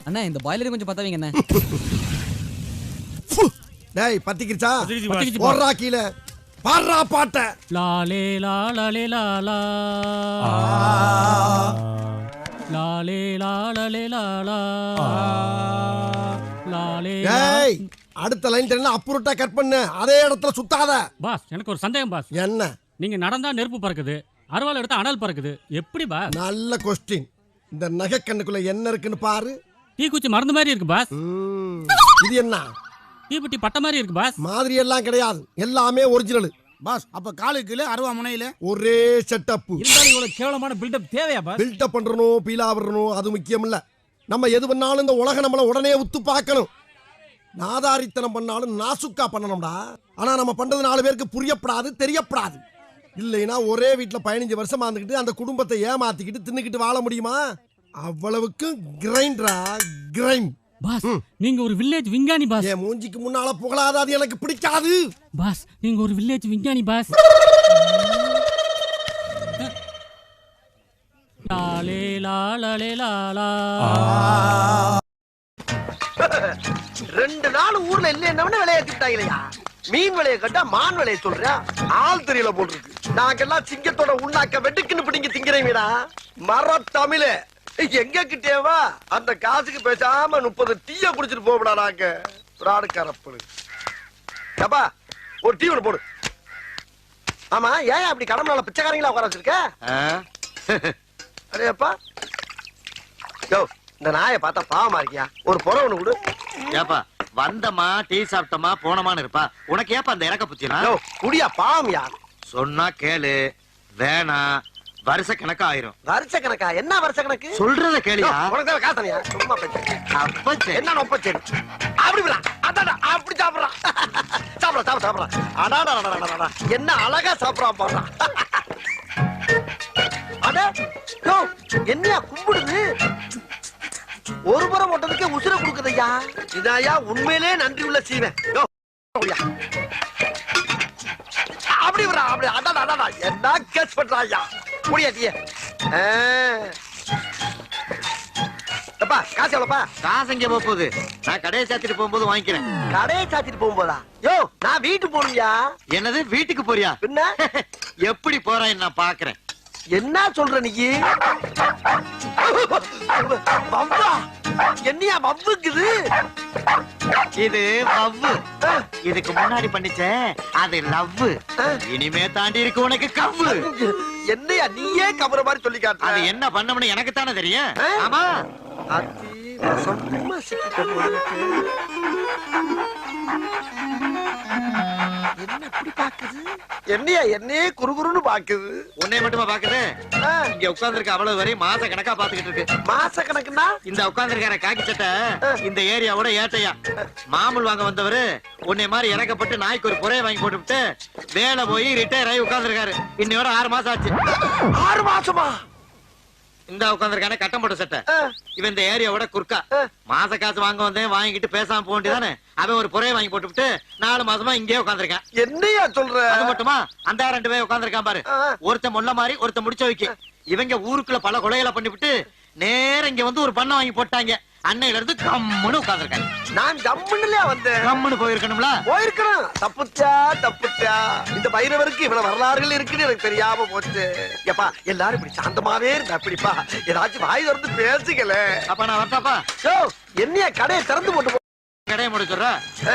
அண்ணா இந்த பாய்லர் கொஞ்சம் பத்தாவீங்க அண்ணா. டேய் பத்திக்கிச்சா போறா கீழ பாறா பாட்ட லாலே லாலே லாலா லாலே லாலே லாலா லாலே. டேய் அடுத்த லைன் தெரியல அப்புறட்டா கட் பண்ணு, அதே இடத்துல சுத்தாத. பாஸ் எனக்கு ஒரு சந்தேகம் பாஸ். என்ன? நீங்க நடந்தா நெருப்பு பறக்குது, அருவாள் எடுத்தா அனல் பறக்குது, எப்படி பாஸ்? நல்ல கொஸ்டின். இந்த நகை கண்ணுக்குள்ள என்ன இருக்குன்னு பாரு. தீக்குச்சி மருந்து மாதிரி இருக்கு பாஸ். இது என்ன? தீப்பெட்டி பட்ட மாதிரி இருக்கு பாஸ். மாதிரி எல்லாம் கிடையாது, எல்லாமே ஒரிஜினல் பாஸ். அப்ப காலுக்குல அருவா முனையில ஒரே செட்டப். இருந்தாலும் இவ்வளவு கேவலமான பில்டப் தேவையா பாஸ்? பில்டப் பண்றணும் பீலா வரணும் அது முக்கியம் இல்ல. நம்ம எது பண்ணாலும் இந்த உலக நம்மள உடனே உத்து பார்க்கணும். நாதாரித்தனம் பண்ணாலும் நாசுக்கா பண்ணணும்டா. ஆனா நம்ம பண்றது 4 பேருக்கு புரியப்படாது, தெரியப்படாது. இல்லைன்னா ஒரே வீட்டுல 15 வருஷமா இருந்துக்கிட்டு அந்த குடும்பத்தை ஏமாத்திக்கிட்டு தின்னுக்கிட்டு வாழ முடியுமா? அவ்வளவுக்கு கிரைண்டரா கிரைண்ட். பாஸ் நீங்க ஒரு வில்லேஜ் விஞ்ஞானி பாஸ். என் மூஞ்சிக்கு முன்னால புகழாத, அது எனக்கு பிடிக்காது. பாஸ் நீங்க ஒரு வில்லேஜ் விஞ்ஞானி பாஸ். லாலே லாலே லாலா. 2 நாள் ஊர்ல இல்ல என்னவனே விளையாட்டுட்டாங்களையா? மீன் விளைய கட்டா மான் விளைய சொல்றியா? ஆள் தெரியல போட்டுருக்கு. நாங்கெல்லாம் சிங்கத்தோட உண்ணாக்க வெட்டுக்குன்னு பிடிங்க திங்கிறீங்கடா. மர தமிழே எங்க கிட்டேவா? அந்த காசுக்கு பேசாம 30 டீய குடிச்சிட்டு போகடா. நாங்க பிராடு கரப்படு. ஏப்பா ஒரு டீ ஒன்று போடு. ஆமா ஏன் அப்படி கடமையால பிச்சைக்காரங்களா உட்கார வச்சிருக்க? அரேப்பா யோ இந்த நாயை பார்த்தா பாவமா இருக்கியா? ஒரு புற ஒண்ணு கொடு. ஏப்பா வந்தமா டீ சாப்பிட்டமா போனமான்னு இருப்பா. உனக்கு ஏப்பா அந்த இறக்க புச்சினா? குடியா பாவம் யார் சொன்னா கேளு, வேணா வருஷ கணக்கா ஆயிரும். வருஷ கணக்கா? என்ன வருஷ கணக்கு? சொல்றத கேளியா? உனக்கு தான் காசனியா? சும்மா பேச்சு. அப்ப என்ன நொப்பச்சு? அப்படி விடா. அடடா அப்படி சாப்பிடுறான். சாப்பிடுறான். அடாடா என்ன அழகா சாப்பிடுறான் பாடுறா. அட யோ என்னையா கும்பிடுது? ஒரு புறம் ஓட்டதுக்கே உசுர கொடுக்குதையா. இதாயா உண்மையிலே நன்றி உள்ள சீவன். அப்படி விடா அப்படி. அடாடா என்ன கேஸ் பண்றாயா? முடியாட்டியே. எப்பா காசு எவ்வளோப்பா? காசு எங்க போகுது? நான் கடையை சாத்திட்டு போகும்போது வாங்கிக்கிறேன். கடையை சாத்திட்டு போகும்போதா? யோ நான் வீட்டு போகணும்யா. என்னது வீட்டுக்கு போறியா? என்ன எப்படி போறேன் நான் பாக்குறேன். என்ன சொல்ற நீ? என்னையா வவ்வுக்குது? இது வவ்வு. இதுக்கு முன்னாடி பண்ணிச்சே அது லவ். இனிமே தாண்டி இருக்கு உனக்கு கவ்வு. என்னையா நீயே கவர மாதிரி சொல்லி காட்டு. அது என்ன பண்ணணும்னு எனக்கு தானே தெரியும். ஆமா என்ன இப்படி பாக்குது? என்னையா என்னையே குறுகுறுன்னு பாக்குது. உன்னை மட்டுமா பாக்குது? இங்க உட்கார்ந்து இருக்க அவ்வளவு வரை மாச கணக்கா பாத்துக்கிட்டு இருக்கு. மாச கணக்குன்னா? இந்த உட்கார்ந்து இருக்கார காக்கி சட்டை இந்த ஏரியாவோட ஏட்டையா. மாமூல் வாங்க வந்தவரு உன்னை மாதிரி இறக்கப்பட்டு நாய்க்கு ஒரு புறைய வாங்கி போட்டு வேலை போய் ரிட்டையர் ஆகி உட்கார்ந்து இருக்காரு. இன்னையோட 6 மாசம் ஆச்சு. 6 மாசமா? இந்த உட்கார்ந்துருக்கானே கட்டம் போட்ட சட்டை இவன் இந்த ஏரியாவோட குறுக்கா. மாச காசு வாங்க வந்தேன் வாங்கிட்டு பேசாம போக வேண்டியதானே. அவன் ஒரு புறைய வாங்கி போட்டு 4 மாசமா இங்கே உட்கார்ந்துருக்கான். என்னையா சொல்ற? அது மட்டுமா அந்த 2 பேர் உட்கார்ந்துருக்கான் பாரு. ஒருத்த முள்ள மாதிரி ஒருத்த முடிச்ச வைக்க. இவங்க ஊருக்குள்ள பல கொலைகளை பண்ணிவிட்டு நேரம் இங்க வந்து ஒரு பண்ண வாங்கி போட்டாங்க. அன்னையில இருந்து கம்முன்னு உட்கார்ந்துருக்காங்க. நான் கம்முன்னுலயா வந்தேன்? கம்முன்னு போயிருக்கணும்ல. போயிருக்கணும். தப்புச்சா. இந்த பைரவருக்கு இவ்வளவு வரலாறுகள் இருக்குன்னு எனக்கு தெரியாம போச்சு. எப்பா எல்லாரும் இப்படி சாந்தமாவே இருந்தா அப்படிப்பா. ஏதாச்சும் வாய் திறந்து பேசுகல. அப்ப நான் வரட்டாப்பா. என்னையா கடையை திறந்து போட்டு கடையை முடிச்சுடுற.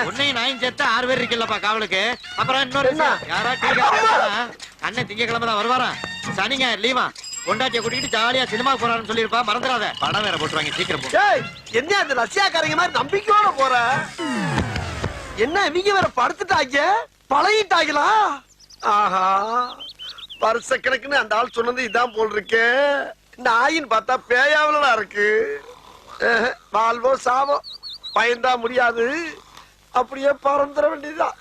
உன்னையும் நாயும் சேர்த்து 6 பேர் இருக்கலப்பா காவலுக்கு. அப்புறம் இன்னொரு யாரா அண்ணன் திங்கக்கிழமை தான் வருவாராம். சனிங்க லீவா கொண்டாட்டிய கூட்டிட்டு ஜாலியா சினிமா போறான்னு சொல்லிருப்பா. மறந்துடாத. படம் வேற போட்டுருவாங்க சீக்கிரம். என்ன அந்த ரஷ்யாக்காரங்க மாதிரி நம்பிக்கையோட போற? என்ன இவங்க வேற படுத்துட்டாங்க பழகிட்டாங்களா? ஆஹா வருஷ கணக்குன்னு அந்த ஆள் சொன்னது இதான் போல் இருக்கு. நாயின்னு பார்த்தா பேயாவலா இருக்கு. வாழ்வோ சாவோ பயந்தா முடியாது. அப்படியே பறந்துட வேண்டியதுதான்.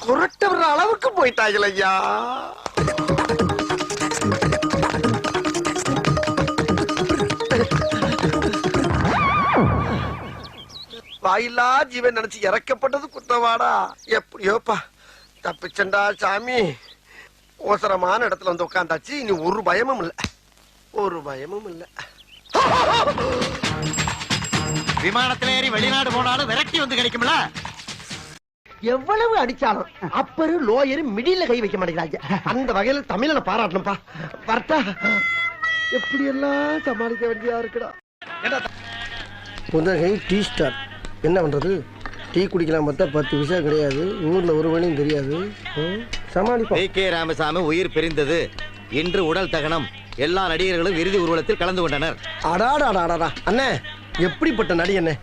குரட்ட வர்ற அளவுக்கு போயிட்டாங்கள ஐயா. வாயில்லா ஜீவன் நினைச்சு இறக்கப்பட்டது குற்றவாடா. எப்படியோப்பா தப்பிச்சண்டா சாமி. அவசரமான இடத்துல வந்து உட்காந்தாச்சு. இனி ஒரு பயமும் இல்ல. விமானத்துல ஏறி வெளிநாடு போனாலும் விரட்டி வந்து கிடைக்கும்ல. எவ்வளவு அடிச்சாலும் அப்பரு லோயரு மிடில கை வைக்க மாட்டேங்கிறாங்க. அந்த வகையில தமிழனை பாராட்டணும்பா. வர்த்தா எப்படி எல்லாம் சமாளிக்க வேண்டியதா இருக்குடா. புதகை டீ ஸ்டார் என்ன பண்றது? டீ குடிக்கலாம் பார்த்தா 10 பைசா கிடையாது. ஊர்ல ஒரு மணியும் தெரியாது. சமாளிப்போம். கே ராமசாமி உயிர் பிரிந்தது. இன்று உடல் தகனம். எல்லா நடிகர்களும் இறுதி ஊர்வலத்தில் கலந்து கொண்டனர். அடாடாடாடா அண்ணே, எப்படிப்பட்ட நடி அண்ணே.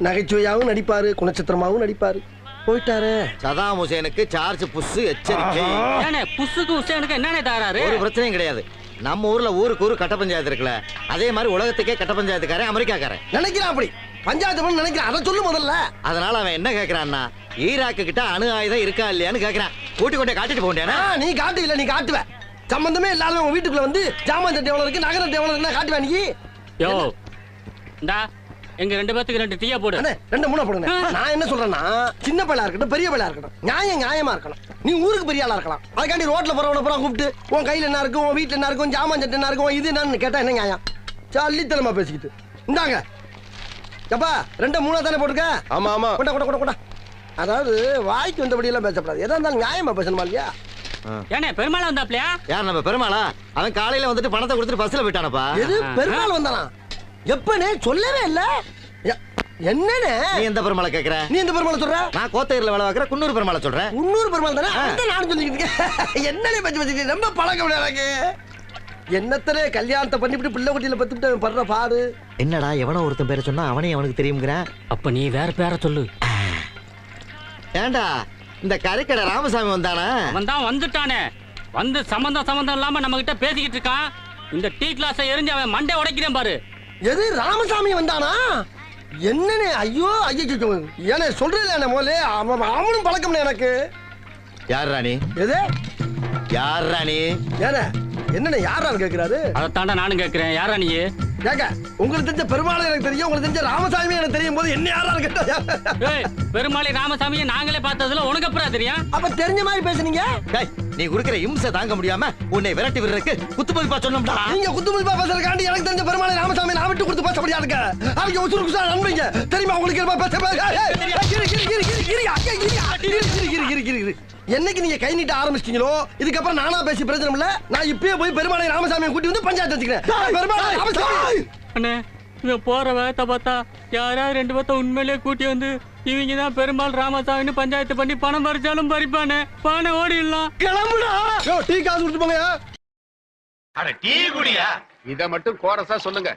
நகைச்சுவையாகவும் நடிப்பாரு, குணச்சித்திரமாகவும் நடிப்பாரு. போயிட்டாரு. சதாம் ஹுசேனுக்கு சார்ஜ் புஷ் எச்சரிக்கை. ஏனே புஸ்ஸுக்கு ஹுசேனுக்கு என்னனே தாராரு? ஒரு பிரச்சனையும் கிடையாது. நம்ம ஊர்ல ஊருக்கு ஊரு கட்ட பஞ்சாயத்து இருக்குல்ல, அதே மாதிரி உலகத்துக்கே கட்ட பஞ்சாயத்துக்காரன் அமெரிக்காக்காரன் நினைக்கிறான். அப்படி பஞ்சாயத்து நினைக்கிறான். அதை சொல்லு முதல்ல. அதனால அவன் என்ன கேக்குறான்னா, ஈராக்கு கிட்ட அணு ஆயுதம் இருக்கா இல்லையான்னு கேக்குறான். கூட்டி கொண்டே காட்டிட்டு போண்டேனா? நீ காட்டு இல்ல, நீ காட்டுவ. சம்பந்தமே இல்லாத உங்க வீட்டுக்குள்ள வந்து ஜாமான் சட்டை எவ்வளவு இருக்கு, நகரம் எவ்வளவு இருக்குன்னா காட்டுவா நீ. யோ இந்தா எங்க 2 பேத்துக்கு 2 டீயா போடு. அண்ணே 2 3 போடுங்க. நான் என்ன சொல்றேன்னா, சின்ன பையலா இருக்கட்டும் பெரிய பையலா இருக்கட்டும், நியாயமா இருக்கணும். நீ ஊருக்கு பெரிய ஆளா இருக்கலாம். அதுக்காண்டி ரோட்ல போறவன பூரா கூப்பிட்டு உன் கையில என்ன இருக்கு, உன் வீட்டுல என்ன இருக்கு, ஜாமான் சட்டை என்ன இருக்கு, இது என்னன்னு கேட்டா என்ன நியாயம்? சல்லித்தனமா பேசிக்கிட்டு இந்தாங்க. எப்பா 2 3 தானே போட்டுக்க. ஆமா ஆமா. கொண்டா கொண்டா கொண்டா கொண்டா. அதாவது வாய்க்கு வந்தபடி எல்லாம் பேசப்படாது. எதா இருந்தாலும் நியாயமா பேசணுமா இல்லையா? ஏனே பெருமாள் வந்தாப்லையா? யார் நம்ம பெருமாளா? அவன் காலையில வந்துட்டு பணத்தை கொடுத்துட்டு பஸ்ல போயிட்டானப்பா. எது பெருமாள் வந்தானா? எப்பனே சொல்லவே இல்ல. என்னனே நீ எந்த பெருமாளை கேக்குற? நீ எந்த பெருமாளை சொல்ற? நான் கோத்தையர்ல வேலை பார்க்கற குன்னூர் பெருமாளை சொல்றேன். குன்னூர் பெருமாள் தானே? அத நான் சொல்லிக்கிட்டு இருக்கேன். என்னனே பத்தி பத்தி ரொம்ப பழக்கம் எனக்கு. என்னத்தரே கல்யாணத்தை பண்ணிவிட்டு பிள்ளை குட்டியில பத்துட்டு பண்ற பாடு. என்னடா எவனோ ஒருத்தன் பேரை சொன்னா அவனே அவனுக்கு தெரியும்ங்கற. அப்ப நீ வேற பேரை சொல்லு. ஏண்டா இந்த கரைக்கடை ராமசாமி வந்தானா? அவன் தான் வந்துட்டானே. வந்து சம்பந்தம் இல்லாம நம்ம கிட்ட பேசிக்கிட்டு இருக்கான். இந்த டீ கிளாஸை எரிஞ்சு அவன் மண்டை உடைக்கிறேன் பாரு. எது ராமசாமி வந்தானா? என்னனே? ஐயோ ஐயோ ஏனே சொல்றேன் மோலே. அவனும் பழக்கம் எனக்கு. யார் ராணி? எது யார் ராணி? ஏனே என்னனே யாரான்னு கேக்குறாரு? அதைத்தாண்டா நானும் கேட்கிறேன். யாரா நீ? கேக்க உங்களுக்கு தெரிஞ்ச பெருமாளை எனக்கு தெரியும், உங்களுக்கு தெரிஞ்ச ராமசாமி எனக்கு தெரியும் போது என்ன யாரான்னு கேட்டா? ஏய் பெருமாளை ராமசாமியை நாங்களே பார்த்ததுல உனக்கு அப்புறம் தெரியும். அப்ப தெரிஞ்ச மாதிரி பேசுனீங்க. டேய் நீ குடுக்குற இம்சை தாங்க முடியாம உன்னை விரட்டி விடுறதுக்கு குத்துமதிப்பா சொன்னோம்டா. நீங்க குத்துமதிப்பா பேசுறதுக்காண்டி எனக்கு தெரிஞ்ச பெருமாளை ராமசாமி நான் விட்டு கொடுத்து பேச முடியாதுங்க. அவங்க உசுறு குசா நம்புங்க. தெரியுமா உங்களுக்கு என்ன பேச? என்னைக்கு நீங்க கை நீட்ட ஆரம்பிச்சிட்டீங்களோ இதுக்கப்புறம் நானா பேசி பிரச்சனை இல்ல. நான் இப்பயே போய் பெருமாளை ராமசாமியை கூட்டி வந்து பஞ்சாயத்து வச்சுக்கிறேன். பெருமாளை ராமசாமி அண்ணே இவன் போற வேகத்தை பார்த்தா யாரா 2 பேர்த்த உண்மையிலேயே கூட்டி வந்து இவங்க தான் பெருமாள் ராமசாமின்னு பஞ்சாயத்து பண்ணி பணம் பறிச்சாலும் பறிப்பானே. பானை ஓடிடலாம். கிளம்புடா. டீ காசு கொடுத்து போங்க. அட டீ குடியா? இத மட்டும் கோரஸா சொல்லுங்க.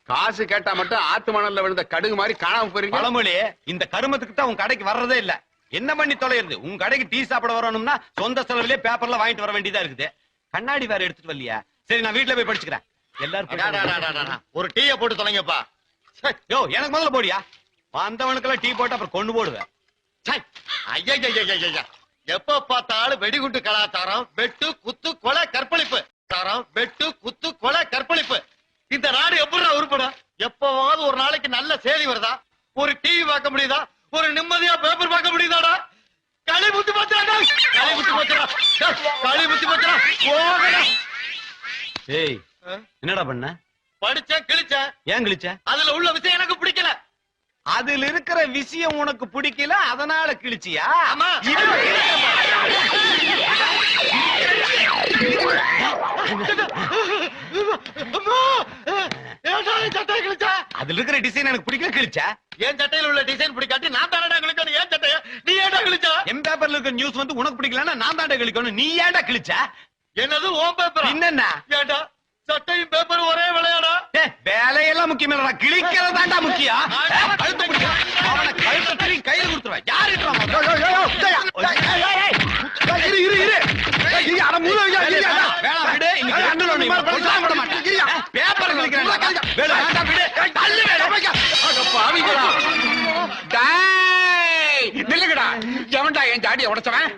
காசு கேட்டா மட்டும் ஆத்து மணல்ல விழுந்த கடுகு மாதிரி காணாம போறீங்க. பழமொழி இந்த கருமத்துக்கு தான் உன் கடைக்கு வர்றதே இல்ல. என்ன பண்ணி தொலைறது? உன் கடைக்கு டீ சாப்பிட வரணும்னா சொந்த செலவுலயே பேப்பர்ல வாங்கிட்டு வர வேண்டியதா இருக்குது. கண்ணாடி வேற எடுத்துட்டு வரலையா? சரி நான் வீட்டுல போய் படிச்சுக்கிறேன். எல்லாரும் ஒரு டீயை போட்டு தொலைங்கப்பா. யோ எனக்கு முதல்ல போடியா. வந்தவனுக்கெல்லாம் டீ போட்டு அப்புறம் கொண்டு போடுவேன். எப்ப பார்த்தாலும் வெடிகுண்டு கலாச்சாரம், வெட்டு குத்து கொலை கற்பழிப்பு. வெட்டு குத்து கொலை கற்பழிப்பு. இந்த நாடு எப்படி உருப்படும்? எப்பவாவது ஒரு நாளைக்கு நல்ல செய்தி வருதா? ஒரு டிவி பார்க்க முடியுதா? ஒரு நிம்மதியா பேப்பர் பார்க்க முடியுதாடா? களி புத்தி போச்சுடா. களி புத்தி போச்சுடா. களி புத்தி போச்சுடா. போகடா. ஏய் என்னடா பண்ண? படிச்சேன் கிழிச்சேன். ஏன் கிழிச்ச? அதுல உள்ள விஷயம் எனக்கு பிடிக்கல. அதுல இருக்கிற விஷயம் உனக்கு பிடிக்கல அதனால கிழிச்சியா? ஆமா. அதுல இருக்கிற டிசைன் எனக்கு பிடிக்கல கிழிச்சா? என் சட்டையில உள்ள டிசைன் பிடிக்காட்டி நான் தானடா கிழிக்கணும். ஏன் சட்டைய நீ ஏன்டா கிழிச்சா? என் பேப்பர்ல இருக்கிற நியூஸ் வந்து உனக்கு பிடிக்கலன்னா நான் தாண்டா கிழிக்கணும். நீ ஏன்டா கிழிச்ச? என்னது ஓ பேப்பர்? என்னன்னா ஏன்டா சட்டையும் பேப்பர் ஒரே விளையாடா? வேலையெல்லாம் முக்கியம் இல்லடா, கிழிக்கிறது தாண்டா முக்கியம். கழுத்து பிடிக்க அவனை கழுத்தை திரும்பி கையில கொடுத்துருவேன். யாரு பேப்பர் நில்லுங்கடா. எவன்டா என் ஜாடியை உடைச்சவன்?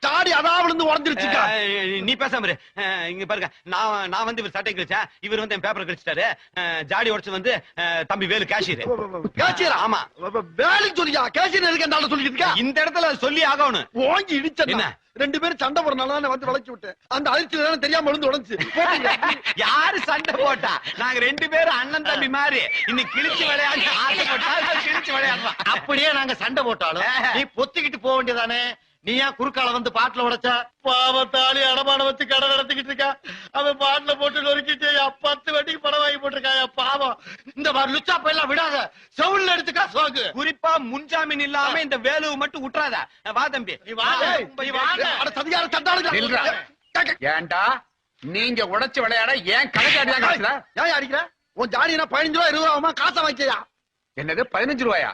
தாடி அதான் விழுந்து உடஞ்சிருச்சுக்கா. நீ பேசாம இரு. இங்க பாருங்க, நான் வந்து இவர் சட்டை கிழிச்சேன், இவர் வந்து என் பேப்பர் கிழிச்சிட்டாரு. ஜாடி உடைச்சு வந்து தம்பி வேலு கேஷியர். கேஷியர்? ஆமா. வேலைக்கு சொல்லியா? கேஷியர் இருக்க சொல்லிட்டு இருக்கா? இந்த இடத்துல சொல்லி ஆகணும். ஓங்கி இடிச்சா ரெண்டு பேரும் சண்டை போறனால வந்து வளைச்சு விட்டேன். அந்த அதிர்ச்சியில தெரியாம விழுந்து உடஞ்சு. யாரு சண்டை போட்டா? நாங்க ரெண்டு பேரும் அண்ணன் தம்பி மாதிரி இன்னைக்கு கிழிச்சு விளையாடி ஆசைப்பட்டா கிழிச்சு விளையாடுறோம். அப்படியே நாங்க சண்டை போட்டாலும் நீ பொத்திக்கிட்டு போக வேண்டியதானே? நீ ஏன் குறுக்கால வந்து பாட்டுல உடைச்சா? பாவத்தாளி அடமான வச்சு கடை நடத்திக்கிட்டு இருக்கா. அவன் பாட்டுல போட்டு நொறுக்கிட்டு 10 வட்டிக்கு படம் வாங்கி போட்டிருக்காயா பாவம். இந்த மாதிரி லுச்சா போயெல்லாம் விடாத, செவுல்ல எடுத்துக்கா சோக்கு. குறிப்பா முன்ஜாமீன் இல்லாம இந்த வேலுவை மட்டும் விட்டுறாத. வா தம்பி, நீ வா. சதிகார சண்டாளுங்க. நில்றா. ஏன்டா நீங்க உடைச்சு விளையாட ஏன் கணக்காடிதான் காசுல? ஏன் அடிக்கிற? உன் ஜாடினா 15 ரூபா 20 ரூபா காசை வாங்கியா? என்னது 15 ரூபாயா?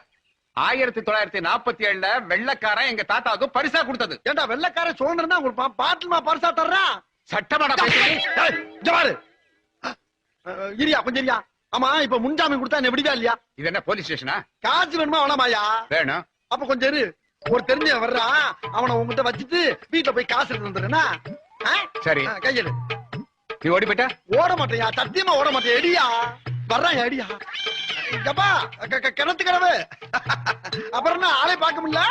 1947 வெள்ளக்காரன் எங்க தாத்தாவுக்கு பரிசா கொடுத்தது. ஏண்டா வெள்ளக்கார சுதந்திரம் தான் ஒரு பாட்டில் பரிசா தர்றான். சட்டமாடா ஜவாரு இரியா கொஞ்சம் இரியா. ஆமா, இப்ப முன்ஜாமீன் கொடுத்தா என்ன விடுவா இல்லையா? இது என்ன போலீஸ் ஸ்டேஷனா? காசு வேணுமா வேணாமாயா? வேணும். அப்ப கொஞ்சம் இரு. ஒரு தெரிஞ்ச வர்றான், அவனை உங்ககிட்ட வச்சுட்டு வீட்டுல போய் காசு எடுத்து வந்துடுறேன்னா? சரி, கையெடு. நீ ஓடி போயிட்டா? ஓட மாட்டேயா, சத்தியமா ஓட மாட்டேன். எடியா வர்றான், எடியா. எப்பா கிணத்து கிடவு. அப்புறம் ஆளே பார்க்க முடியல.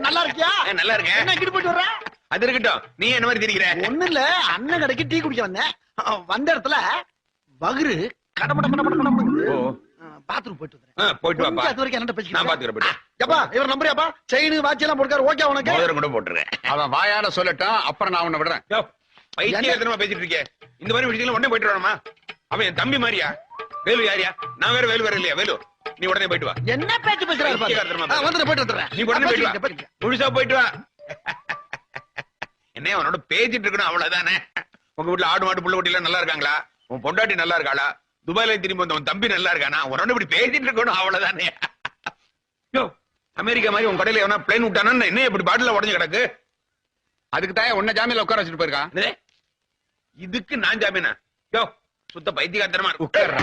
நல்லா இருக்கியா? நல்லா இருக்கேன். என்ன கிட்ட போயிட்டு வர்ற? அது இருக்கட்டும், நீ என்ன மாதிரி தெரிகிற? ஒண்ணு இல்ல, அண்ணன் கடைக்கு டீ குடிக்க வந்தேன். வந்த இடத்துல வகுரு கடமட பாத்ரூம் போயிட்டு வரேன். போயிட்டு வாப்பா. அது வரைக்கும் என்ன பேசி நான் பாத்துக்கிறேன். எப்பா இவர் நம்புறியாப்பா? செயின் வாட்சி எல்லாம் போட்டுக்காரு. ஓகே உனக்கு? மோதிரம் கூட போட்டுறேன். அவன் வாயால சொல்லட்டும், அப்புறம் நான் உன்னை விடுறேன். பைத்தியமா பேசிட்டு இருக்கேன். இந்த மாதிரி விஷயத்துல உடனே போயிட்டு வரணுமா? அவன் என் தம்பி மாதிரியா? வேலு யாரியா? நான் வேற வேலு வேற இல்லையா? வேலு, நீ உடனே போயிட்டு வா. என்ன பேச்சு பேசுறாரு? வந்து போயிட்டு வந்துடுறேன். நீ உடனே போயிட்டு வா. முழுசா போயிட்டு வா. என்ன அவனோட பேசிட்டு இருக்கணும், அவ்வளவுதானே. உங்க வீட்டுல ஆடு மாடு புள்ள குட்டி எல்லாம் நல்லா இருக்காங்களா? உன் பொண்டாட்டி நல்லா இருக்காளா? துபாயில திரும்பி வந்த உன் தம்பி நல்லா இருக்கானா? உன்னோட இப்படி பேசிட்டு இருக்கணும், அவ்வளவுதானே. யோ, அமெரிக்கா மாதிரி உன் கடையில எவனா பிளேன் விட்டானா என்ன இப்படி பாட்டில உடஞ்சு கிடக்கு? அதுக்கு தான் உன்னை ஜாமீன்ல உட்கார வச்சுட்டு போயிருக்கான். இதுக்கு நான் ஜாமீனா? யோ, சுத்த பைத்தியக்காரமா உட்கார்றா.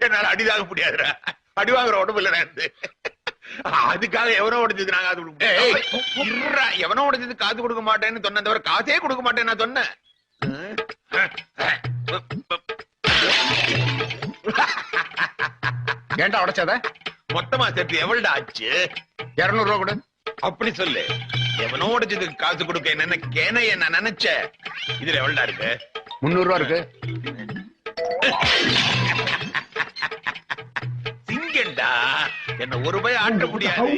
என்னால அடிதாக முடியாதுடா. அடி வாங்குற உடம்பு இல்ல. அதுக்காக எவனோ உடைஞ்சது நாங்க காது எவனோ உடைஞ்சது காது கொடுக்க மாட்டேன்னு சொன்ன தவிர காசே கொடுக்க மாட்டேன்னு நான் சொன்னேன். ஏன்டா உடைச்சத? மொத்தமா சேர்த்து எவ்வளவு ஆச்சு? 200 ரூபா கொடு. அப்படி சொல்லு. எவனோ உடைச்சதுக்கு காசு கொடுக்க என்ன நான் நினைச்சேன். இதுல எவ்வளவு இருக்கு? 300 ரூபா இருக்கு. சிங்கண்டா, என்ன ஒரு ரூபாய் ஆட்ட முடியாது.